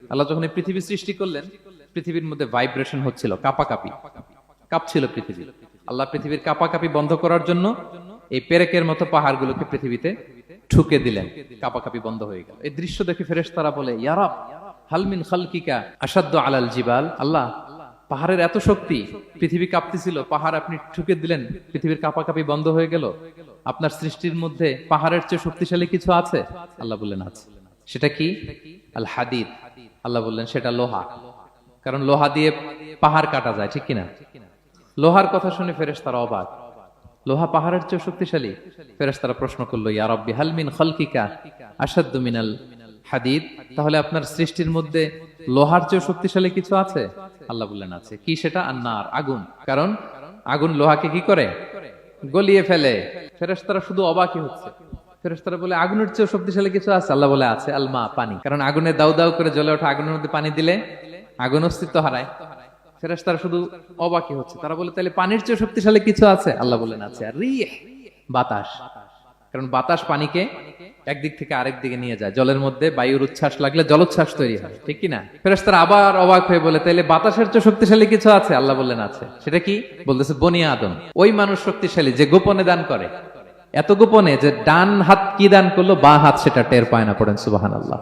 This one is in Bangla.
আল্লাহ যখন এই পৃথিবী সৃষ্টি করলেন, পৃথিবীর মধ্যে ভাইব্রেশন হচ্ছিল, কাঁপাকাঁপি, কাঁপছিল পৃথিবী। আল্লাহ পৃথিবীর কাঁপাকাঁপি বন্ধ করার জন্য এই পেরেকের মতো পাহাড়গুলোকে পৃথিবীতে ঠুকে দিলেন, কাঁপাকাঁপি বন্ধ হয়ে গেল। এই দৃশ্য দেখে ফেরেশতারা বলে, ইয়া রাব হালমিন খালকিকা আসাদ্দু আলাল জিবাল। আল্লাহ, পাহাড়ের এত শক্তি, পৃথিবী কাঁপতেছিল, পাহাড় আপনি ঠুকে দিলেন, পৃথিবীর কাঁপাকাঁপি বন্ধ হয়ে গেল। আপনার সৃষ্টির মধ্যে পাহাড়ের চেয়ে শক্তিশালী কিছু আছে? আল্লাহ বললেন আছে। সেটা কি? আল হাদিদ। আল্লাহ বললেন সেটা লোহা, কারণ লোহা দিয়ে পাহাড় কাটা যায়, ঠিক কিনা? লোহার কথা শুনে ফেরেশতারা অবাক, লোহা পাহাড়ের চেয়ে শক্তিশালী? ফেরেশতারা প্রশ্ন করলো, ইয়া রাব্বি হাল মিন খালকিকা আশাদ্দু মিনাল হাদিদ। তাহলে আপনার সৃষ্টির মধ্যে লোহার চেয়ে শক্তিশালী কিছু আছে? আল্লাহ বললেন আছে। কি সেটা? আন্নার, আগুন। কারণ আগুন লোহাকে কি করে? গলিয়ে ফেলে। ফেরেশতারা শুধু অবাকই হচ্ছে। ফেরেশতারা বলে, আগুনের চেয়ে শক্তিশালী কিছু আছে? আল্লাহ বলে আছে, আলমা, পানি। কারণ আগুনে দাউ দাউ করে জ্বলে ওঠা আগুনের মধ্যে পানি দিলে আগুন অস্তিত্ব হারায়। ফেরেশতারা শুধু অবাকই হচ্ছে। তারা বলে, তাহলে পানির চেয়ে শক্তিশালী কিছু আছে? আল্লাহ বলেন আছে। আর রিহ, বাতাস। কারণ বাতাস পানিকে একদিক থেকে আরেক দিকে নিয়ে যায়। জলের মধ্যে বায়ুর উচ্ছ্বাস লাগলে জলোচ্ছ্বাস তৈরি হয়, ঠিক কিনা? ফেরেশতারা আবার অবাক হয়ে বলে, তাহলে বাতাসের চেয়ে শক্তিশালী কিছু আছে? আল্লাহ বললেন আছে। সেটা কি? বলতেছে বনি আদম। ওই মানুষ শক্তিশালী যে গোপনে দান করে, এত গোপনে যে ডান হাত কি দান করলো, বাঁ হাত সেটা টের পায় না। পড়েন সুবহানাল্লাহ।